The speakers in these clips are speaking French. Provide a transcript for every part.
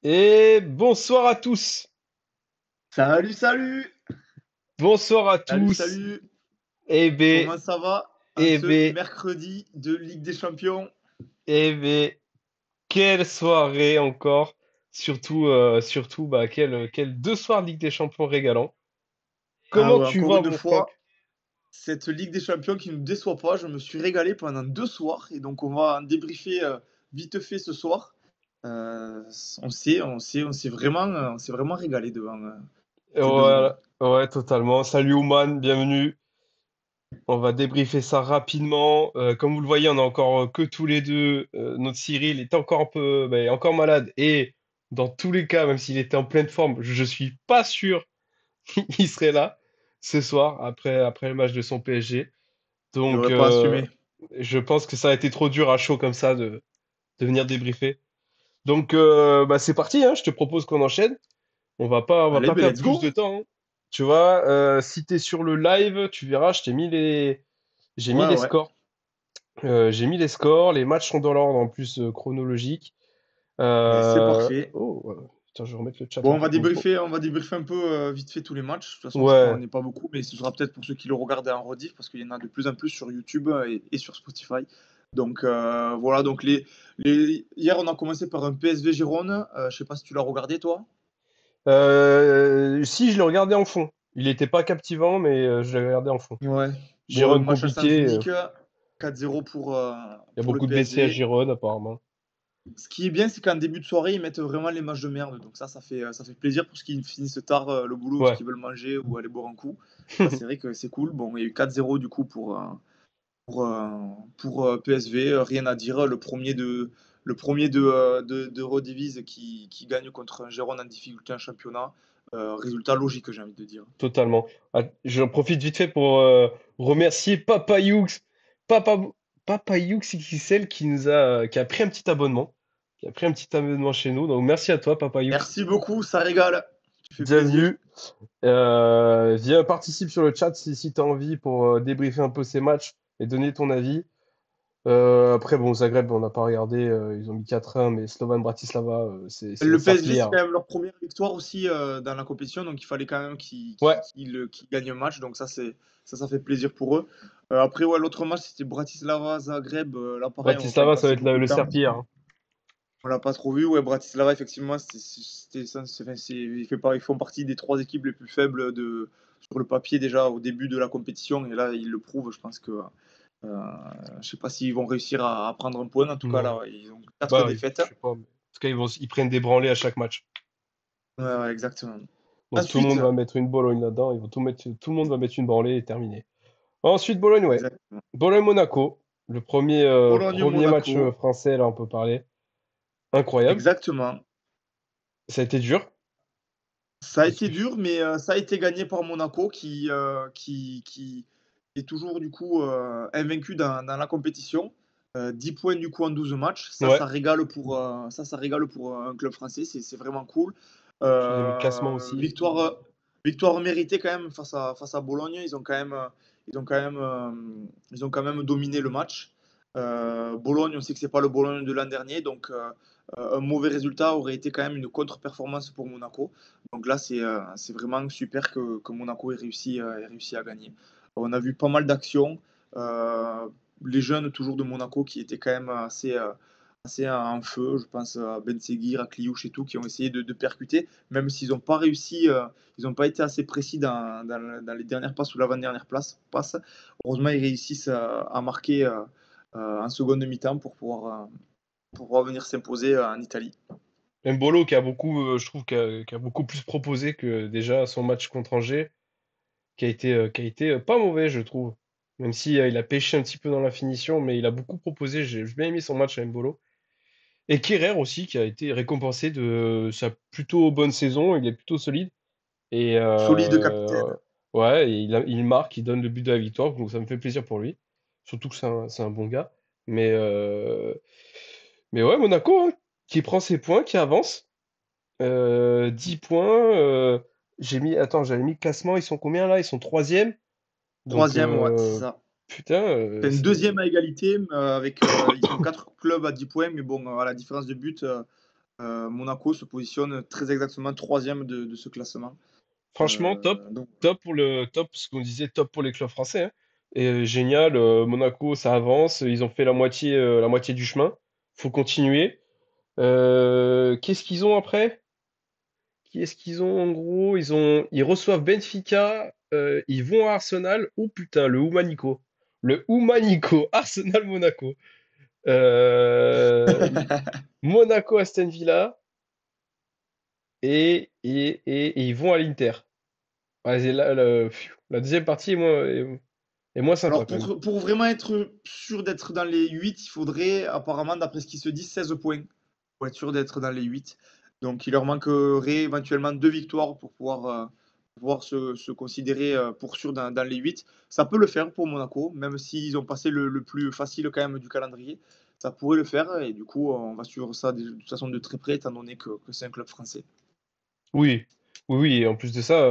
Et bonsoir à tous. Salut, salut! Bonsoir à Salut, tous. salut! Eh ben, Comment ça va en eh ce ben, mercredi de Ligue des Champions? eh ben, quelle soirée encore. Surtout, bah, quel deux soirs de Ligue des Champions régalants. Ah Comment ouais, tu encore vas, une mon Franck? fois, cette Ligue des Champions qui ne nous déçoit pas. Je me suis régalé pendant 2 soirs et donc on va en débriefer, vite fait ce soir. On s'est vraiment régalé devant, ces 2 journées. Ouais, ouais, totalement. Salut Ouman, bienvenue. On va débriefer ça rapidement. Comme vous le voyez, on a encore que tous les deux. Notre Cyril est encore un peu, bah, encore malade. Et dans tous les cas, même s'il était en pleine forme, je suis pas sûr il serait là ce soir après le match de son PSG. Il Donc, aurait pas assumé. je pense que ça a été trop dur à chaud comme ça de venir débriefer. Donc, bah, c'est parti, hein, je te propose qu'on enchaîne. On va Allez, pas beh, perdre let's plus go! de temps, hein. Tu vois, si t'es sur le live, tu verras, j'ai mis Ouais, les ouais. scores. J'ai mis les scores. Les matchs sont dans l'ordre en plus chronologique. Et c'est parfait. Attends, je vais remettre le chat Bon, un peu comme il faut. on va débriefer un peu vite fait tous les matchs. De toute façon, je crois qu'on Ouais, n'est pas beaucoup, mais ce sera peut-être pour ceux qui le regardent en rediff, parce qu'il y en a de plus en plus sur YouTube et sur Spotify. Donc voilà, donc hier on a commencé par un PSV Gérone. Je sais pas si tu l'as regardé toi. Si, je l'ai regardé en fond. Il était pas captivant, mais je l'ai regardé en fond. Ouais. Bon, Giron match à sens compliqué. unique, 4-0 Il y a pour le beaucoup de blessés à PSV. Giron, apparemment. Ce qui est bien, c'est qu'en début de soirée, ils mettent vraiment les matchs de merde. Donc ça fait plaisir pour ceux qui finissent tard le boulot parce Ouais. qu'ils veulent manger ou aller boire un coup. Ça, c'est vrai que c'est cool. Bon, il y a eu 4-0 du coup pour, euh, pour PSV. Rien à dire. Le premier de Redivise qui gagne contre un Gérone en difficulté en championnat. Résultat logique, j'ai envie de dire. Totalement. Ah, j'en profite vite fait pour remercier Papa Youx. Papa, Papa Youx XXL qui a pris un petit abonnement. Qui a pris un petit abonnement chez nous. Donc merci à toi, Papa Youx. Merci beaucoup, ça régale. Tu fais plaisir. Bienvenue. Viens, participe sur le chat si tu as envie pour débriefer un peu ces matchs et donner ton avis. Après, bon, Zagreb, on n'a pas regardé. Ils ont mis 4-1, mais Slovan Bratislava, Le ça PSG, plie, c'est hein. quand même leur première victoire aussi dans la compétition, donc il fallait quand même Ouais, qu'ils gagnent un match, donc ça fait plaisir pour eux. Après, ouais, l'autre match, c'était Bratislava-Zagreb. Là, pareil, on va pas y Bratislava, ça va passer être beaucoup de le temps. serpillère, hein. On l'a pas trop vu. Ouais, Bratislava, effectivement, ils font partie des 3 équipes les plus faibles sur le papier déjà au début de la compétition, et là, ils le prouvent. Je pense que je sais pas s'ils vont réussir à prendre un point. En tout cas, là, Non. ouais, ils ont 4 Bah, défaites. je sais pas. Mais en tout cas, ils prennent des branlées à chaque match. Ouais, ouais, exactement. Donc tout le Ensuite, monde va mettre une Bologne là-dedans. Tout le monde va mettre une branlée et terminer. Ensuite, Bologne, ouais. exactement. Bologne-Monaco. Premier match Bologne-Monaco, français, là, on peut parler. Incroyable. exactement. Ça a été dur. Ça a Parce été que, dur, mais ça a été gagné par Monaco qui est toujours du coup invaincu dans la compétition. 10 points du coup en 12 matchs. ouais. Ça régale pour un club français. C'est vraiment cool. Puis ils ont mis classement aussi. Victoire méritée quand même face à Bologne. Ils ont quand même dominé le match. Bologne, on sait que c'est pas le Bologne de l'an dernier, donc un mauvais résultat aurait été quand même une contre-performance pour Monaco. Donc là, c'est vraiment super que Monaco ait réussi à gagner. On a vu pas mal d'actions. Les jeunes, toujours de Monaco, qui étaient quand même assez en feu. Je pense à Ben Seguir, à Kliouche et tout, qui ont essayé de percuter, même s'ils n'ont pas réussi, ils n'ont pas été assez précis dans les dernières passes ou l'avant-dernière passe. Heureusement, ils réussissent à marquer en seconde mi-temps pour pouvoir venir s'imposer en Italie. Mbolo je trouve, qui a beaucoup plus proposé que déjà son match contre Angers, qui a été pas mauvais, je trouve. Même si il a pêché un petit peu dans la finition, mais il a beaucoup proposé. J'ai bien aimé son match à Mbolo. Et Kerrer aussi, qui a été récompensé de sa plutôt bonne saison. Il est plutôt solide. Et Solide capitaine. ouais, il marque, il donne le but de la victoire. Donc ça me fait plaisir pour lui. Surtout que c'est un bon gars. Mais, euh, mais ouais, Monaco, hein, qui prend ses points, qui avance. 10 points. Attends, j'avais mis le classement. Ils sont combien là? Ils sont troisième. Donc, Troisième, ouais, c'est ça. putain, C'est une c'est. deuxième à égalité, ils sont 4 clubs à 10 points, mais bon, à la différence de but, Monaco se positionne très exactement troisième de ce classement. Franchement, top. Donc, Top, ce qu'on disait, top pour les clubs français, hein. Et génial, Monaco, ça avance. Ils ont fait la moitié du chemin. Faut continuer. Qu'est-ce qu'ils ont après? Qui est-ce qu'ils ont en gros? Ils reçoivent Benfica, ils vont à Arsenal. Oh putain, le Humanico. Le Humanico, Arsenal Monaco. Euh, Monaco Aston Villa et ils vont à l'Inter. Ouais, la deuxième partie est moins sympa alors, quand même. pour vraiment être sûr d'être dans les 8, il faudrait, apparemment, d'après ce qui se dit, 16 points pour être sûr d'être dans les 8. Donc, il leur manquerait éventuellement 2 victoires pour pouvoir se considérer pour sûr dans les 8. Ça peut le faire pour Monaco, même s'ils ont passé le plus facile quand même du calendrier. Ça pourrait le faire et du coup, on va suivre ça de toute façon de très près, étant donné que c'est un club français. Oui, oui, oui. Et en plus de ça,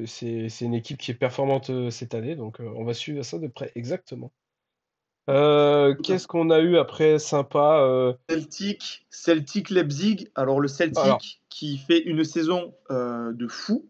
c'est une équipe qui est performante cette année, donc on va suivre ça de près. Exactement. Tout à Qu'est-ce fait. qu'on a eu après sympa? Celtic Leipzig. Alors, le Alors, Celtic qui fait une saison de fou.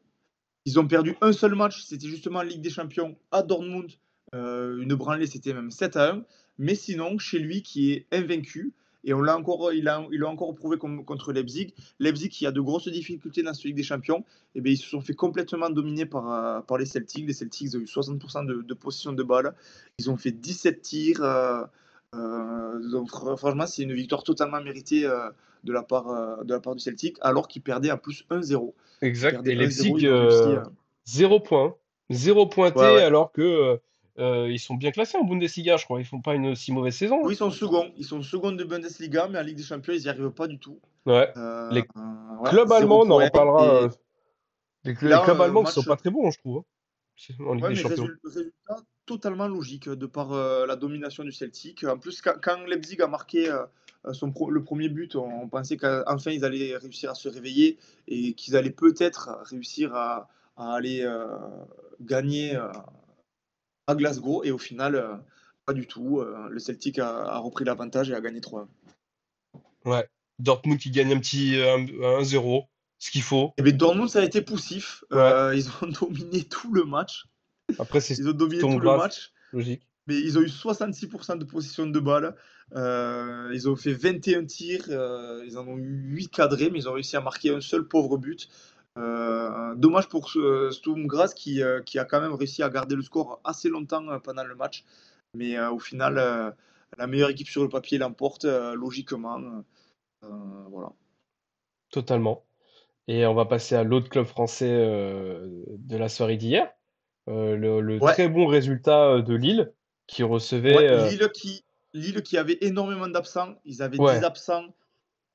Ils ont perdu un seul match, c'était justement en Ligue des Champions à Dortmund. Une branlée, c'était même 7-1. Mais sinon, chez lui, qui est invaincu, et il a encore prouvé contre Leipzig. Leipzig, qui a de grosses difficultés dans cette Ligue des Champions, et bien, ils se sont fait complètement dominer par les Celtics. Les Celtics ont eu 60% de possession de balle. Ils ont fait 17 tirs. Donc, franchement, c'est une victoire totalement méritée de la part du Celtic, alors qu'ils perdaient à plus 1-0. Ils exact. Et perdaient 1-0, Leipzig, ils ont réussi à. 0 point. 0 pointé, Ouais. alors que ils sont bien classés en Bundesliga, je crois. Ils font pas une si mauvaise saison, Oui, ils sont seconds. Ils sont seconds de Bundesliga, mais en Ligue des Champions, ils n'y arrivent pas du tout. hein. Ouais. Euh, Les ouais, clubs 0 allemands, on en points. reparlera. Et, et Les là, clubs allemands qui sont match. pas très bons, je trouve, hein, en Ligue Ouais, des mais Champions. résultat totalement logique de par la domination du Celtic. En plus, quand Leipzig a marqué le premier but, on pensait qu'enfin ils allaient réussir à se réveiller et qu'ils allaient peut-être réussir à aller gagner à Glasgow. Et au final, pas du tout. Le Celtic a repris l'avantage et a gagné 3-1. Ouais. Dortmund qui gagne un petit 1-0, ce qu'il faut. Et bien, Dortmund, ça a été poussif. Ouais. Ils ont dominé tout le match. Après, c'est Ils ont dominé Sturm tout le Graz, match. logique. Mais ils ont eu 66% de possession de balle. Ils ont fait 21 tirs. Ils en ont eu 8 cadrés, mais ils ont réussi à marquer un seul pauvre but. Dommage pour Sturm Graz qui a quand même réussi à garder le score assez longtemps pendant le match. Mais au final, la meilleure équipe sur le papier l'emporte logiquement. Euh, voilà. Totalement. Et on va passer à l'autre club français de la soirée d'hier. Le Ouais, très bon résultat de Lille, qui ouais. recevait. Lille qui avait énormément d'absents. Ils avaient 10 Ouais, absents.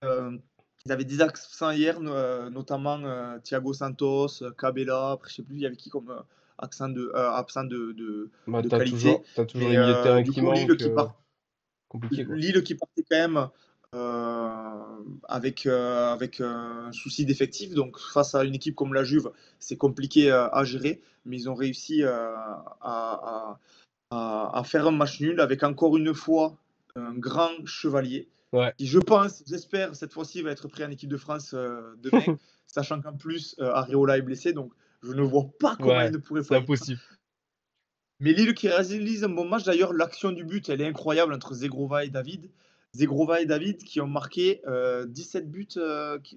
Euh, Ils avaient des accents hier, notamment Thiago Santos, Cabella. Après, je sais plus, il y avait qui comme absent bah, de qualité. t'as toujours Mais une milieu de terrain du qui coup, manque. Compliqué, quoi. Lille qui partait quand même avec un souci d'effectif. Donc, face à une équipe comme la Juve, c'est compliqué à gérer. Mais ils ont réussi à faire un match nul avec encore une fois un grand chevalier Ouais. qui, je pense, j'espère, cette fois-ci va être pris en équipe de France demain, sachant qu'en plus, Areola est blessé, donc je ne vois pas comment il Ouais, ne pourrait c'est pas y être. impossible. Mais Lille qui réalise un bon match, d'ailleurs, l'action du but, elle est incroyable entre Zegrova et David. Zegrova et David qui ont marqué 17 buts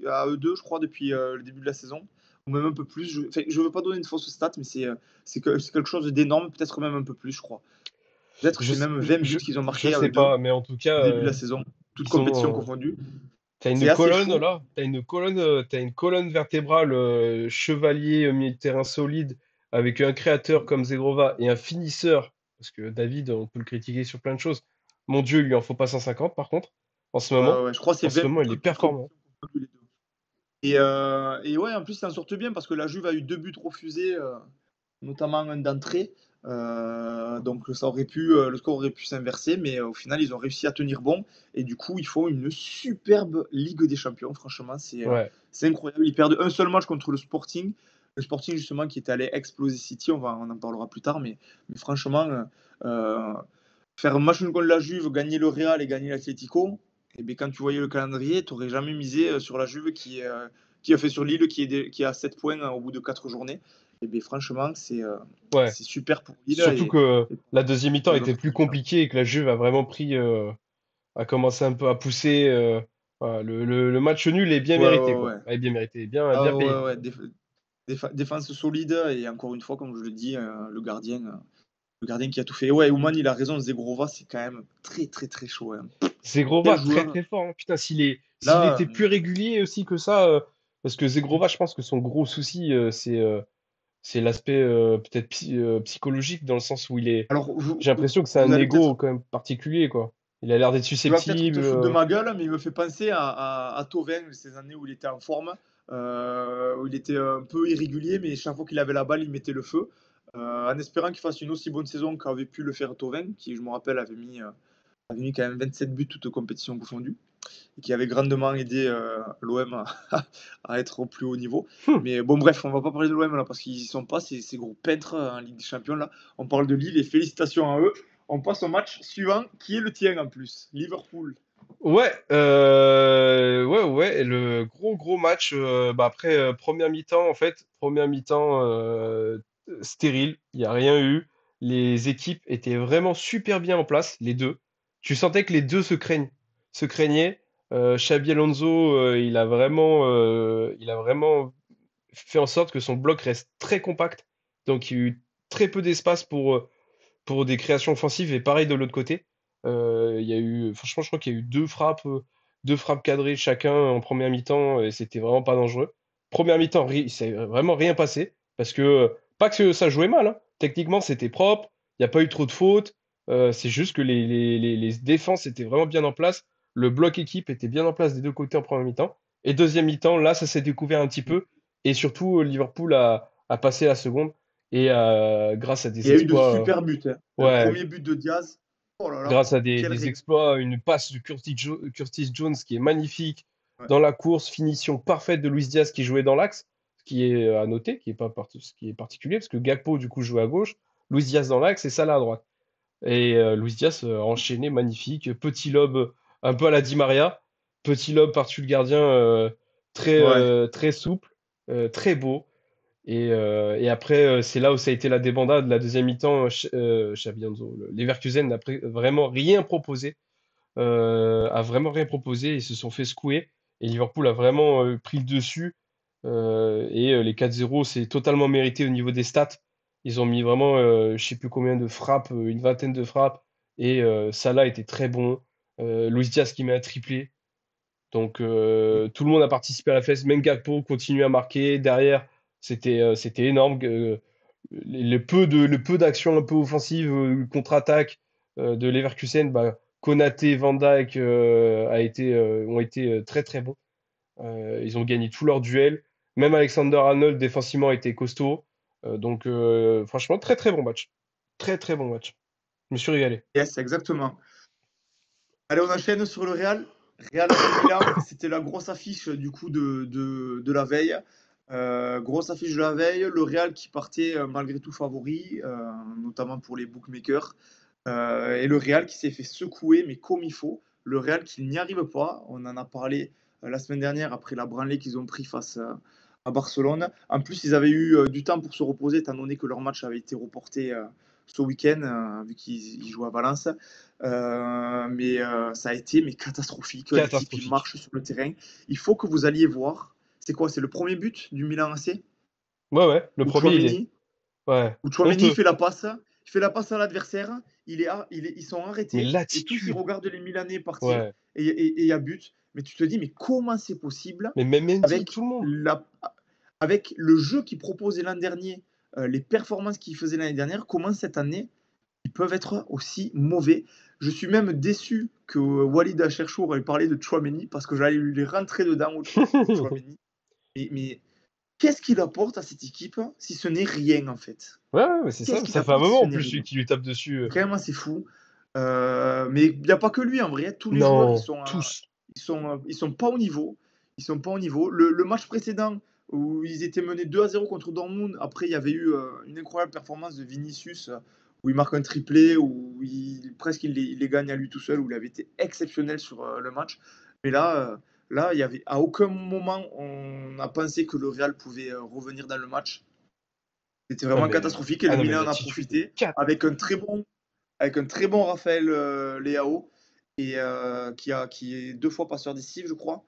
à eux deux, je crois, depuis le début de la saison, ou même un peu plus. Je ne veux pas donner une fausse stat, mais c'est quelque chose d'énorme, peut-être même un peu plus, je crois. Peut-être Je, c'est sais- même 20 je, buts qu'ils ont je marqués à sais eux deux pas, mais en tout cas, au début de la saison, toutes ils compétitions ont. confondues. T'as une C'est assez colonne fou. là, t'as une colonne vertébrale chevalier au milieu de terrain solide avec un créateur comme Zegrova et un finisseur, parce que David, on peut le critiquer sur plein de choses. Mon Dieu, il lui en faut pas 150 par contre, en ce Ouais, moment. ouais, je crois que c'est En ce 20 buts, moment, il est toutes performant. compétitions confondues les deux. Et ouais, en plus, ça en sortent bien parce que la Juve a eu 2 buts refusés, notamment un d'entrée. Donc le score aurait pu s'inverser, mais au final, ils ont réussi à tenir bon. Et du coup, ils font une superbe Ligue des Champions. Franchement, Ouais, c'est incroyable. Ils perdent un seul match contre le Sporting. Le Sporting, justement, qui est allé exploser City. On en parlera plus tard. Mais franchement, euh, faire un match nul contre la Juve, gagner le Real et gagner l'Atlético, Et bien, quand tu voyais le calendrier, tu n'aurais jamais misé sur la Juve qui a fait sur Lille, qui a 7 points au bout de 4 journées. Et bien, franchement, Ouais. c'est super pour Lille. Surtout que Et la deuxième mi-temps pour était d'autres plus équipes, hein. compliquée et que la Juve a vraiment a commencé un peu à pousser. Voilà, le match nul est bien Ouais, mérité, ouais, quoi. ouais. Est bien mérité, bien, bien Ah payé. ouais, ouais. Défense solide. Et encore une fois, comme je le dis, le gardien qui a tout fait. Et ouais, Oman, il a raison. Zegrova, c'est quand même très, très, très chaud, hein. Quel Zegrova, très joueur. très fort, hein. Putain, s'il Là, était plus régulier aussi que ça, parce que Zegrova, je pense que son gros souci, c'est l'aspect peut-être psychologique, dans le sens où alors, j'ai l'impression que c'est vous un allez ego peut-être quand même particulier, quoi. Il a l'air d'être Tu vas peut-être susceptible. te foutre de ma gueule, mais il me fait penser à Thauvin, ces années où il était en forme, où il était un peu irrégulier, mais chaque fois qu'il avait la balle, il mettait le feu. En espérant qu'il fasse une aussi bonne saison qu'avait pu le faire Thauvin, qui, je me rappelle, avait mis quand même 27 buts toutes compétitions confondues, et qui avait grandement aidé l'OM à être au plus haut niveau. Hmm. Mais bon, bref, on va pas parler de l'OM là, parce qu'ils y sont pas, ces gros peintres en Ligue des Champions là. On parle de Lille et félicitations à eux. On passe au match suivant, qui est le tien en plus, Liverpool. Ouais, ouais, le gros gros match. Bah après première mi-temps, en fait, première mi-temps stérile, il y a rien eu. Les équipes étaient vraiment super bien en place, les deux. Tu sentais que les deux se craignaient. Xabi Alonso, il a vraiment fait en sorte que son bloc reste très compact. Donc il y a eu très peu d'espace pour des créations offensives et pareil de l'autre côté. Il y a eu, franchement, je crois qu'il y a eu deux frappes cadrées chacun en première mi-temps et c'était vraiment pas dangereux. Première mi-temps, il s'est vraiment rien passé parce que pas que ça jouait mal, hein. Techniquement, c'était propre, il n'y a pas eu trop de fautes. C'est juste que les défenses étaient vraiment bien en place. Le bloc équipe était bien en place des deux côtés en première mi-temps. Et deuxième mi-temps, là, ça s'est découvert un petit peu. Et surtout, Liverpool a passé la seconde. Et grâce à Il des y a eu de exploits, super buts, hein. Le ouais, premier but de Diaz, oh là là, grâce à quel des régal. exploits, une passe de Curtis Jones qui est magnifique Ouais. dans la course, finition parfaite de Luis Diaz qui jouait dans l'axe, ce qui est à noter, ce qui est particulier, parce que Gakpo du coup jouait à gauche, Luis Diaz dans l'axe et Salah à droite. Et Luis Diaz a enchaîné, magnifique, petit lob un peu à la Di Maria, petit lob par-dessus le gardien, Ouais. très souple, très beau. Et après, c'est là où ça a été la débandade. La deuxième mi-temps, Xabi Alonso, Leverkusen n'a vraiment rien proposé. A vraiment rien proposé. Ils se sont fait secouer. Et Liverpool a vraiment pris le dessus. Les 4-0, c'est totalement mérité au niveau des stats. Ils ont mis vraiment, je sais plus combien de frappes, une vingtaine de frappes. Et Salah était très bon. Luis Diaz qui met un triplé. Donc tout le monde a participé à la fête. Même Gakpo continue à marquer. Derrière, c'était énorme. Le peu d'actions un peu offensives, contre-attaque de Leverkusen, bah, Konaté, Van Dijk ont été très très bons. Ils ont gagné tous leurs duels. Même Alexander Arnold défensivement était costaud. Donc franchement, très très bon match. Très très bon match. Je me suis régalé. Yes, exactement. Allez, on enchaîne sur le Real. Real AC Milan, c'était la grosse affiche du coup de la veille. Grosse affiche de la veille, le Real qui partait malgré tout favori, notamment pour les bookmakers. Et le Real qui s'est fait secouer, mais comme il faut. Le Real qui n'y arrive pas. On en a parlé la semaine dernière après la branlée qu'ils ont pris face à Barcelone. En plus, ils avaient eu du temps pour se reposer, étant donné que leur match avait été reporté ce week-end, vu qu'ils jouent à Valence. Ça a été catastrophique. L'équipe qui Catastrophique. marche sur le terrain. Il faut que vous alliez voir. C'est quoi? C'est le premier but du Milan AC Ouais, ouais. Le où premier, il est. Chouameni, Ouais. où Chouameni Honteux. fait la passe. Il fait la passe à l'adversaire. Ils sont Mais arrêtés et tous ils l'attitude. regardent les Milanais partir Ouais. et il y a but. Mais tu te dis, mais comment c'est possible Mais même Mendy, tout avec, le monde. la, avec le jeu qu'ils proposaient l'an dernier, les performances qu'ils faisaient l'année dernière, comment cette année ils peuvent être aussi mauvais. Je suis même déçu que Walid Acherchour ait parlé de Chouameni parce que j'allais lui rentrer dedans au Chouameni. Mais qu'est-ce qu'il apporte à cette équipe si ce n'est rien en fait? Ouais, ouais, mais c'est Qu'est-ce ça. qu'il Ça fait un apporte si moment ce en n'est plus lui rien? qui lui tape dessus. Vraiment, c'est fou. Mais il n'y a pas que lui en vrai. Tous les joueurs, Non, tous. ils sont pas au niveau. Ils sont pas au niveau. Le match précédent où ils étaient menés 2-0 contre Dortmund, après il y avait eu une incroyable performance de Vinicius où il marque un triplé, où presque il les gagne à lui tout seul, où il avait été exceptionnel sur le match. Mais là, il y avait, à aucun moment on a pensé que le Real pouvait revenir dans le match. C'était Non, vraiment mais, catastrophique et ah le non, mais Milan en a l'attitude, profité avec un très bon Raphaël Leao et qui est 2 fois passeur décisif, je crois,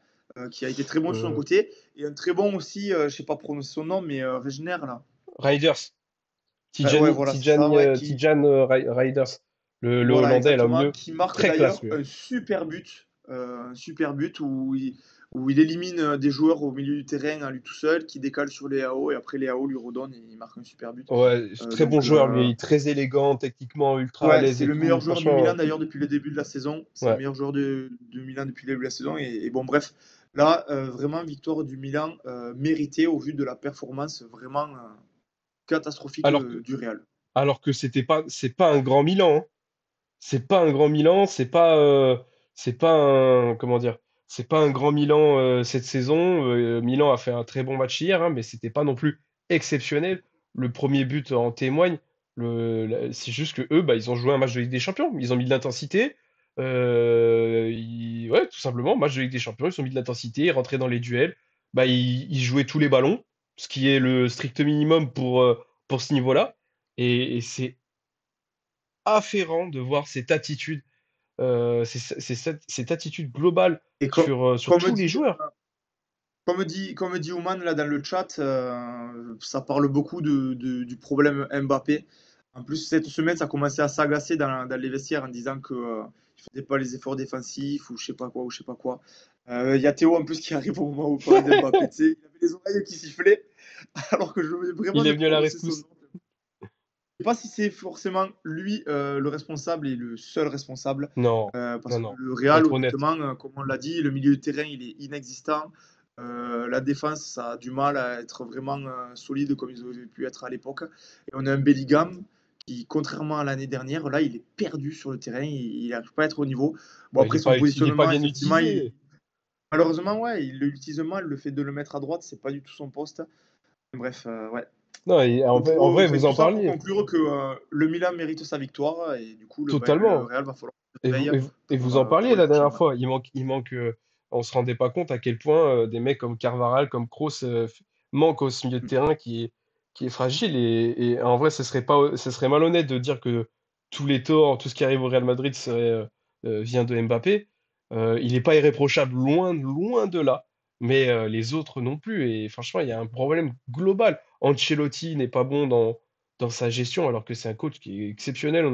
qui a été très bon sur son euh, côté et un très bon aussi, je sais pas prononcer son nom, mais Regner là. Riders, Ouais, voilà, c'est ça, ouais, qui Tijan Riders, le voilà, Hollandais, là, au exactement, milieu. qui marque Très classe, d'ailleurs lui. un super but où il élimine des joueurs au milieu du terrain à lui tout seul, qui décale sur Leao et après Leao lui redonne et il marque un super but. Ouais, très bon Donc joueur, lui, très élégant, techniquement, ultra à ouais, l'aise c'est et le tout. meilleur joueur du Milan Franchement, d'ailleurs depuis le début de la saison. C'est le ouais. meilleur joueur de Milan depuis le début de la saison. Et bon, bref, là, vraiment, victoire du Milan méritée au vu de la performance vraiment catastrophique Alors que, du Real. alors que c'est pas un grand Milan, hein. C'est pas un grand Milan, c'est pas un, comment dire, c'est pas un grand Milan cette saison. Milan a fait un très bon match hier, hein, mais c'était pas non plus exceptionnel. Le premier but en témoigne. C'est juste que eux, bah, ils ont joué un match de Ligue des Champions. Ils ont mis de l'intensité. Ouais, tout simplement, match de Ligue des Champions. Ils ont mis de l'intensité, ils rentraient dans les duels. Bah, ils jouaient tous les ballons, ce qui est le strict minimum pour ce niveau-là. Et c'est afférent de voir cette attitude cette attitude globale Et sur comme tous les dit, joueurs. comme dit Oman là dans le chat, ça parle beaucoup du problème Mbappé. En plus, cette semaine, ça a commencé à s'agacer dans les vestiaires en disant que il faisait pas les efforts défensifs ou je sais pas quoi ou je sais pas quoi. Il y a Théo en plus qui arrive au moment où on parlait d'Mbappé. Tu sais, il avait les oreilles qui sifflaient alors que je venais vraiment Il de est venu à la prononcer son nom. rescousse. Je sais pas si c'est forcément lui le responsable et le seul responsable, Non, parce non, que non. le Faut Real, être honnête. honnêtement, comme on l'a dit, le milieu de terrain, il est inexistant. La défense, ça a du mal à être vraiment solide comme ils auraient pu être à l'époque. Et on a un Bellingham qui, contrairement à l'année dernière, là, il est perdu sur le terrain, il n'arrive pas à être au niveau. Bon, Ouais, après, son il est pas positionnement, bien effectivement, utilisé. malheureusement, ouais, il l'utilise mal. Le fait de le mettre à droite, c'est pas du tout son poste. Bref, ouais. Non, Donc en vrai, enfin, vous tout en ça pour parliez conclure que le Milan mérite sa victoire et du coup le totalement. Real va falloir qu'il se réveille Et vous en pour parliez les la prochains dernière matchs. fois. On se rendait pas compte à quel point des mecs comme Carvaral, comme Kroos manquent au milieu de terrain qui est fragile. Et en vrai, ce serait malhonnête de dire que tous les torts, tout ce qui arrive au Real Madrid vient de Mbappé. Il n'est pas irréprochable, loin de là. Mais les autres non plus. Et franchement, il y a un problème global. Ancelotti n'est pas bon dans sa gestion, alors que c'est un coach qui est exceptionnel.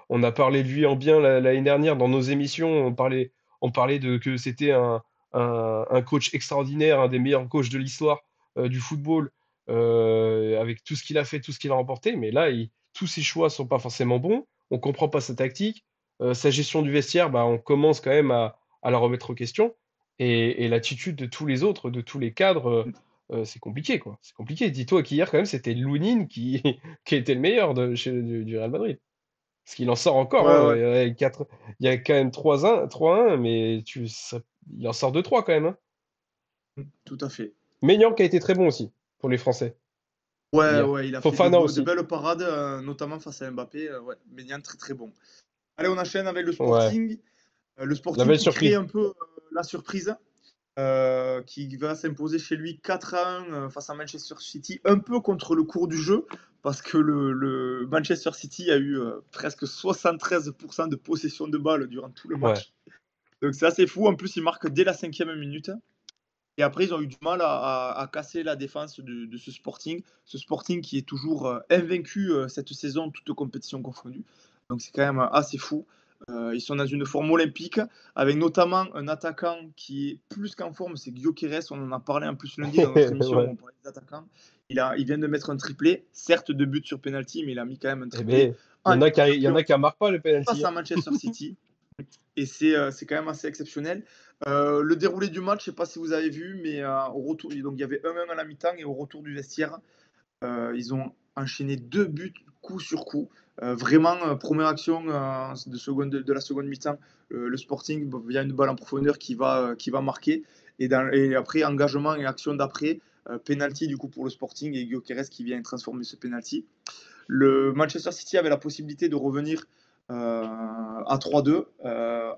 On a parlé de lui en bien l'année dernière dans nos émissions. On parlait de que c'était un coach extraordinaire, un des meilleurs coachs de l'histoire du football, avec tout ce qu'il a fait, tout ce qu'il a remporté. Mais là, tous ses choix sont pas forcément bons. On comprend pas sa tactique. Sa gestion du vestiaire, bah, on commence quand même à la remettre en question. Et l'attitude de tous les autres, de tous les cadres, c'est compliqué, quoi. C'est compliqué. Dis-toi qu'hier, quand même, c'était Lounine qui était le meilleur du Real Madrid. Parce qu'il en sort encore, Ouais, hein. ouais, Il y a quand même 3-1, mais il en sort 2-3 quand même, hein. tout à fait. Maignan qui a été très bon aussi pour les Français Ouais, hier. ouais, il a fait Fofana de aussi. belles parades, notamment face à Mbappé. Ouais, Maignan très très bon. Allez, on enchaîne avec le Ouais. Sporting. Le La Sporting belle qui crée surprise. un peu la surprise, qui va s'imposer chez lui 4-1 face à Manchester City, un peu contre le cours du jeu, parce que le Manchester City a eu presque 73% de possession de balle durant tout le Ouais. match. Donc c'est assez fou. En plus, ils marquent dès la 5e minute. Et après, ils ont eu du mal à casser la défense de ce Sporting. Ce Sporting qui est toujours invaincu cette saison, toutes compétitions confondues. Donc c'est quand même assez fou. Ils sont dans une forme olympique, avec notamment un attaquant qui est plus qu'en forme, c'est Gyökeres. On en a parlé en plus lundi dans notre émission où Ouais. on parlait des attaquants. Il vient de mettre un triplé, certes 2 buts sur penalty, mais il a mis quand même un Eh triplé ben, en Ligue des il y en a Champions qui marquent pas le face penalty, à hein. Manchester City. Et c'est quand même assez exceptionnel. Le déroulé du match, je ne sais pas si vous avez vu, mais au retour, donc il y avait 1-1 à la mi-temps et au retour du vestiaire, ils ont enchaîné 2 buts coup sur coup. Vraiment, première action de la seconde mi-temps, le Sporting, via une balle en profondeur qui va marquer. Et après, engagement et action d'après. penalty du coup pour le Sporting et Gyökeres qui vient transformer ce penalty. Le Manchester City avait la possibilité de revenir à 3-2.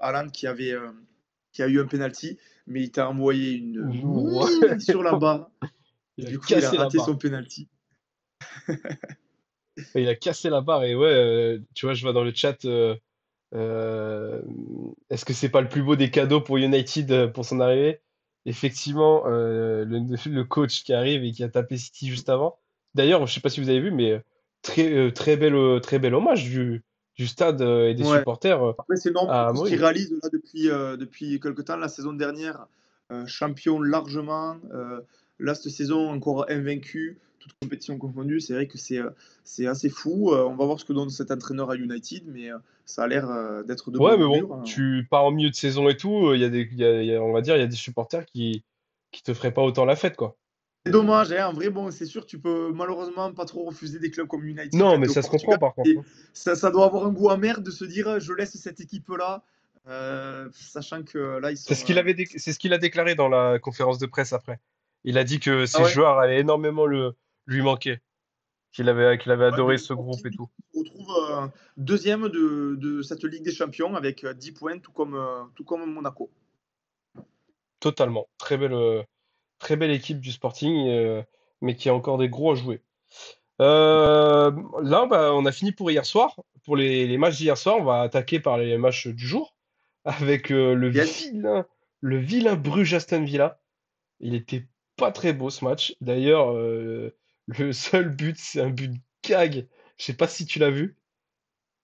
Haaland qui a eu un penalty, mais il t'a envoyé une Ouh, mine sur la barre. Et il a du coup, il a cassé la raté barre. son penalty. Il a cassé la barre et ouais, tu vois, je vois dans le chat, euh, est-ce que c'est pas le plus beau des cadeaux pour United pour son arrivée? Effectivement, le coach qui arrive et qui a tapé City juste avant. D'ailleurs, je sais pas si vous avez vu, mais très bel hommage du stade et des Ouais. supporters Après, c'est normal à pour ce qu'il Amorim. réalise là depuis quelque temps. La saison dernière, champion largement. Là, cette saison, encore invaincu, toutes compétitions confondues. C'est vrai que c'est assez fou. On va voir ce que donne cet entraîneur à United, mais ça a l'air d'être de Ouais, bon mais bon, augure, hein. tu pars en milieu de saison et tout, il y a on va dire, il y a des supporters qui te feraient pas autant la fête, quoi. C'est dommage, hein, en vrai, bon, c'est sûr, tu peux malheureusement pas trop refuser des clubs comme United Non, quand tu mais es au ça se comprend Portugal. par contre, Et hein. ça doit avoir un goût amer de se dire je laisse cette équipe-là, sachant que là, ils C'est sont. ce qu'il avait c'est ce qu'il a déclaré dans la conférence de presse après. Il a dit que Ah ses ouais? joueurs allaient énormément lui manquer, qu'il avait Ouais, adoré mais le ce groupe Sporting et du tout. coup, se retrouve deuxième de cette Ligue des Champions avec 10 points, tout comme Monaco. Totalement. Très belle équipe du Sporting, mais qui a encore des gros à jouer. Euh, Là, bah, on a fini pour hier soir. Pour les matchs d'hier soir, on va attaquer par les matchs du jour avec Yes. le vilain Bruges-Aston Villa. Il était pas très beau ce match. D'ailleurs, le seul but, c'est un but gag. Je sais pas si tu l'as vu.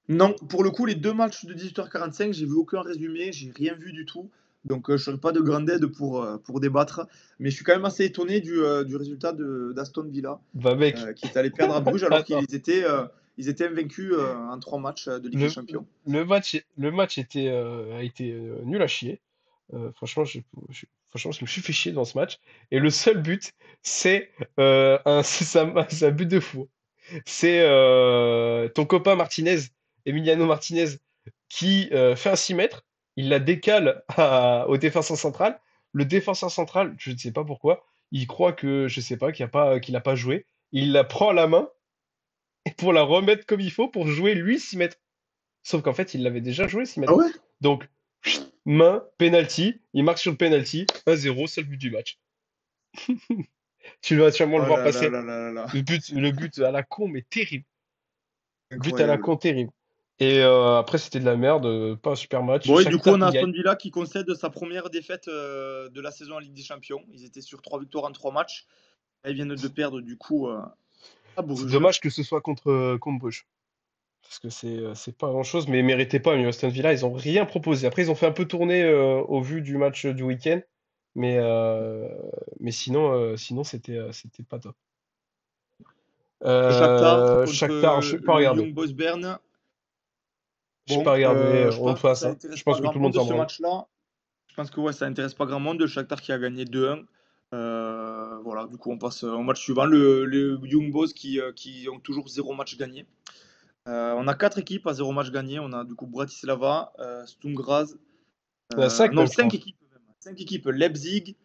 Non, pour le coup, les deux matchs de 18h45, j'ai vu aucun résumé, j'ai rien vu du tout. Donc, je serai pas de grande aide pour débattre. Mais je suis quand même assez étonné du résultat d'Aston Villa, Bah mec, qui est allé perdre à Bruges alors attends. qu'ils étaient invaincus en 3 matchs de Ligue des Le, Champions. le match a été nul à chier. Franchement, franchement, je me suis fait chier dans ce match. Et le seul but, c'est c'est un but de fou. C'est ton copain Martinez, Emiliano Martinez, qui fait un 6 mètres. Il la décale au défenseur central. Le défenseur central, je ne sais pas pourquoi, il croit que, je sais pas, qu'il a pas joué. Il la prend à la main pour la remettre comme il faut pour jouer lui 6 mètres. Sauf qu'en fait, il l'avait déjà joué 6 Ah mètres. ouais? Donc, main, penalty, il marque sur le penalty, 1-0, seul but du match. Tu vas sûrement le Oh voir là là passer. là là là là. Le but à la con, mais terrible. But à la Incroyable. con, terrible. Et après, c'était de la merde, pas un super match. Bon, et du coup, Shakhtar on a qui Aston gagne. Villa qui concède sa première défaite de la saison en Ligue des Champions. Ils étaient sur 3 victoires en 3 matchs. Là, ils viennent de perdre du coup à C'est Bruges. dommage que ce soit contre Bruges. Parce que c'est pas grand-chose, mais ils méritaient pas mieux. Aston Villa, ils ont rien proposé. Après, ils ont fait un peu tourner au vu du match du week-end. Mais, euh, mais sinon c'était pas top. Shakhtar contre Shakhtar, je n'ai pas le regardé. Young Boys Bern. J'ai pas Bon, regardé, je honte pense que à ça ça. intéresse Je pas pense que grand tout le monde monde s'en ce branle. match-là. Je pense que ouais, ça intéresse pas grand monde. Le Shakhtar qui a gagné 2-1. Voilà, du coup, on passe au match suivant. Le Young Boys qui ont toujours 0 match gagné. On a 4 équipes à 0 match gagné. On a du coup Bratislava, Sturm Graz, Il y en a 5 non, même, je 5 crois. équipes même. 5 équipes, Leipzig,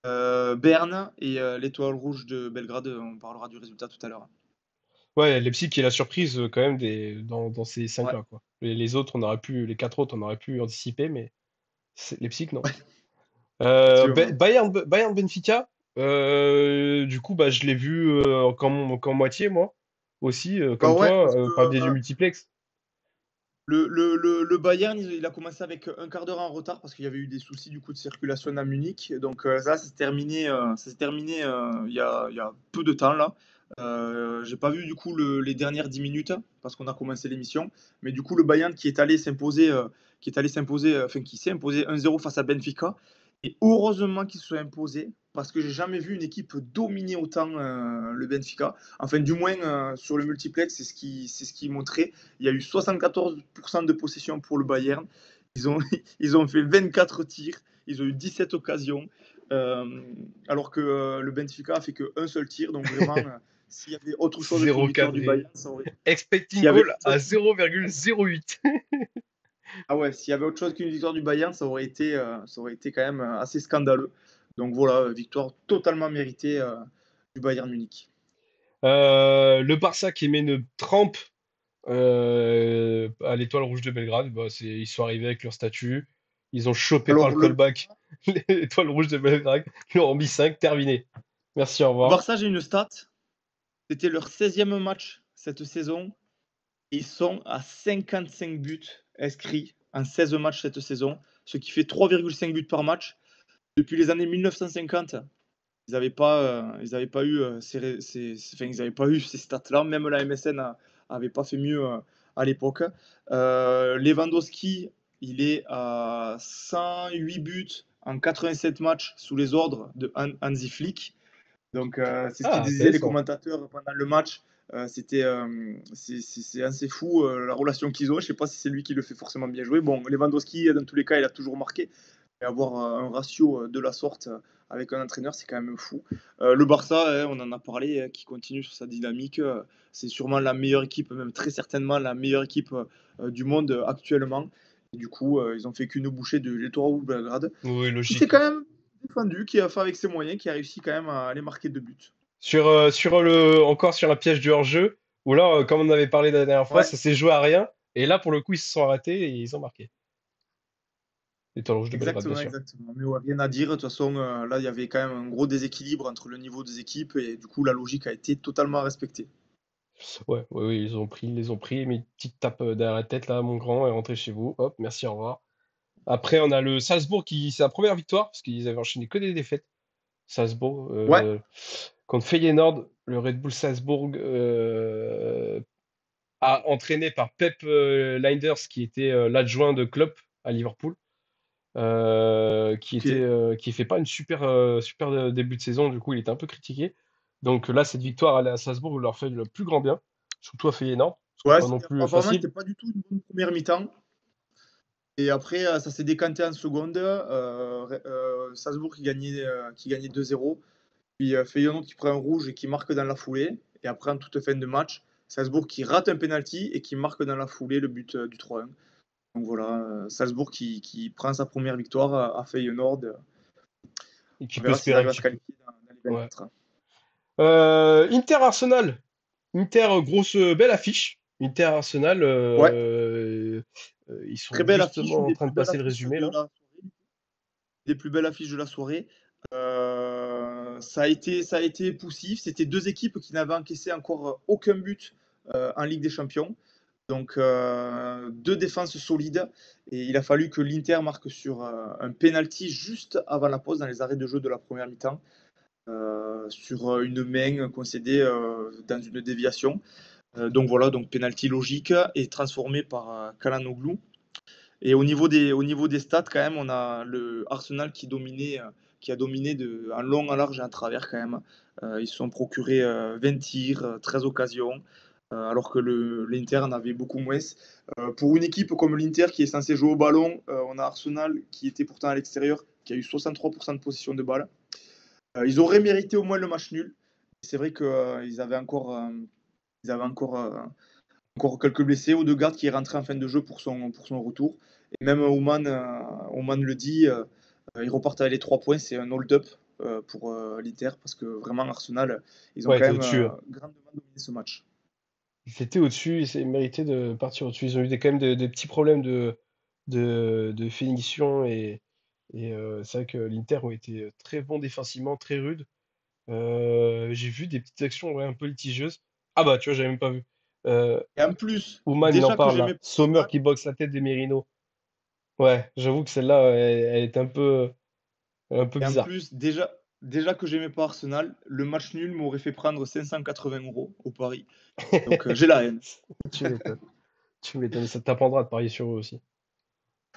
Berne et l'Étoile Rouge de Belgrade. On parlera du résultat tout à l'heure. Ouais, Leipzig qui est la surprise quand même dans ces Ouais. 5-là, quoi. Les 4 autres, on aurait pu anticiper, mais Leipzig, non. Effectivement. Bayern Benfica, du coup, bah, je l'ai vu qu'en moitié, moi, aussi, Bah comme ouais, toi, parce que par biais du multiplex. le Bayern, il a commencé avec un quart d'heure en retard parce qu'il y avait eu des soucis du coup de circulation à Munich. Donc ça s'est terminé il y a peu de temps là. J'ai pas vu du coup les dernières 10 minutes parce qu'on a commencé l'émission. Mais du coup, le Bayern qui s'est imposé 1-0 face à Benfica. Et heureusement qu'il se soit imposé parce que j'ai jamais vu une équipe dominer autant le Benfica. Enfin, du moins sur le multiplex, c'est ce qui montrait. Il y a eu 74% de possession pour le Bayern. Ils ont, ils ont fait 24 tirs. Ils ont eu 17 occasions. euh, alors que le Benfica a fait qu'un seul tir. Donc vraiment, s'il y avait autre chose qu'une Zéro victoire du cadré. Bayern, ça aurait. Expecting S'il y avait goal autre chose à 0,08. Ah ouais, s'il y avait autre chose qu'une victoire du Bayern, ça aurait été quand même assez scandaleux. Donc voilà, victoire totalement méritée du Bayern Munich. Le Barça qui met une trempe à l'Étoile Rouge de Belgrade, bah, ils sont arrivés avec leur statut, ils ont chopé par Alors, le callback l'Étoile Rouge de Belgrade, ils leur ont mis 5, terminé. Merci, au le revoir. Barça, j'ai une stat. C'était leur 16e match cette saison. Ils sont à 55 buts inscrits en 16 matchs cette saison, ce qui fait 3,5 buts par match. Depuis les années 1950, ils n'avaient pas eu ils avaient pas eu ces stats-là. Même la MSN avait pas fait mieux à l'époque. Lewandowski, il est à 108 buts en 87 matchs sous les ordres de Hansi Flick. Donc, c'est ce qu'ils Ah, disaient les intéressant. commentateurs pendant le match. C'est assez fou la relation qu'ils ont. Je ne sais pas si c'est lui qui le fait forcément bien jouer. Bon, Lewandowski, dans tous les cas, il a toujours marqué. Et avoir un ratio de la sorte avec un entraîneur, c'est quand même fou. Le Barça, on en a parlé, qui continue sur sa dynamique. C'est sûrement la meilleure équipe, même très certainement la meilleure équipe du monde actuellement. Et du coup, ils ont fait qu'une bouchée de l'Etoile Rouge Belgrade, Oui, qui s'est logique. quand même défendu, qui a fait avec ses moyens, qui a réussi quand même à aller marquer 2 buts. Encore sur un piège du hors-jeu, où là, comme on avait parlé la dernière fois, Ouais, ça s'est joué à rien, et là, pour le coup, ils se sont arrêtés et ils ont marqué. L'Étoile Rouge de Belgrade, bien exactement, sûr. exactement. Mais ouais, rien à dire. De toute façon, là, il y avait quand même un gros déséquilibre entre le niveau des équipes et du coup, la logique a été totalement respectée. Ouais, oui, oui, ils les ont pris, mais une petite tape derrière la tête, là, mon grand, et rentrez chez vous. Hop, merci, au revoir. Après, on a le Salzbourg qui, c'est la première victoire, parce qu'ils avaient enchaîné que des défaites. Salzbourg, Ouais, contre Feyenoord, le Red Bull Salzbourg, entraîné par Pep Lijnders, qui était l'adjoint de Klopp à Liverpool, ok. qui fait pas une super début de saison, du coup, il était un peu critiqué. Donc là, cette victoire à Salzbourg leur fait le plus grand bien, surtout à Feyenoord, parce que Ouais, pas non plus apparemment, facile. c'était pas du tout une bonne première mi-temps. Et après, ça s'est décanté en seconde. Salzbourg qui gagnait 2-0. Puis Feyenoord qui prend un rouge et qui marque dans la foulée. Et après, en toute fin de match, Salzbourg qui rate un penalty et qui marque dans la foulée le but du 3-1. Donc voilà, Salzbourg qui prend sa première victoire à Feyenoord. Et qui On peut verra s'ils espérer un arrivent à se petit peu. qualifier dans les Ouais. 24. Inter-Arsenal. Inter, belle affiche. Inter-Arsenal, Ouais, ils très sont belle affiche, une justement en des train plus de belles passer le affiches résumé de là. la soirée. Des plus belles affiches de la soirée. Ça a été poussif. C'était deux équipes qui n'avaient encaissé encore aucun but en Ligue des Champions. Donc deux défenses solides. Et il a fallu que l'Inter marque sur un penalty juste avant la pause, dans les arrêts de jeu de la première mi-temps, sur une main concédée dans une déviation. Donc voilà, donc penalty logique et transformé par Kalanoglu. Et au niveau des stats, quand même, on a le Arsenal qui a dominé en long, en large et en travers quand même. Ils se sont procurés 20 tirs, 13 occasions, alors que l'Inter en avait beaucoup moins. Pour une équipe comme l'Inter qui est censée jouer au ballon, on a Arsenal qui était pourtant à l'extérieur, qui a eu 63% de possession de balle. Ils auraient mérité au moins le match nul. C'est vrai qu'ils avaient encore quelques blessés. Odegaard qui est rentré en fin de jeu pour son retour. Et même Oman le dit, ils repartent avec les 3 points. C'est un hold-up pour l'Inter parce que vraiment, Arsenal, ils ont Ouais, quand t'es même au-dessus, hein. grandement dominé ce match. Ils étaient au-dessus, ils méritaient de partir au-dessus. Ils ont eu quand même des petits problèmes de finition et c'est vrai que l'Inter ont été très bons défensivement, très rudes. J'ai vu des petites actions ouais, un peu litigieuses. Ah bah tu vois, j'avais même pas vu. Euh, Et en plus, Oman, il en déjà que parle j'aimais là. pas Sommer Arsenal, qui boxe la tête des Merino. Ouais, j'avoue que celle-là, elle est un peu et en bizarre. plus, déjà que j'aimais pas Arsenal, le match nul m'aurait fait prendre 580 € au pari. Donc j'ai la haine. Tu m'étonnes. Tu m'étonnes. Ça t'apprendra de parier sur eux aussi.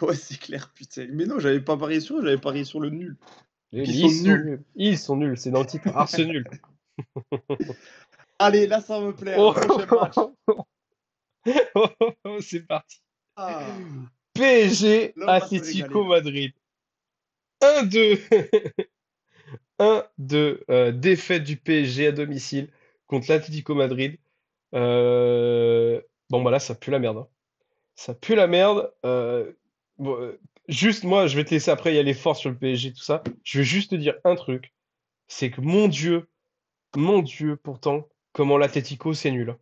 Ouais, c'est clair, putain. Mais non, j'avais pas parié sur eux, j'avais parié sur le nul. Mais Ils ils sont sont nuls. nuls. Ils sont nuls. C'est dans le titre. Arsenal. Allez, là, ça va me plaire. Prochain match. Oh, c'est parti. Ah, PSG là, on va se régaler, Atlético là. Madrid. 1-2. 1-2. Défaite du PSG à domicile contre l'Atlético Madrid. Bon, bah là, ça pue la merde, hein. Ça pue la merde. Bon, Juste, moi, je vais te laisser après y aller fort sur le PSG, tout ça. Je vais juste te dire un truc. C'est que mon Dieu, pourtant, comment l'Atlético, c'est nul, hein.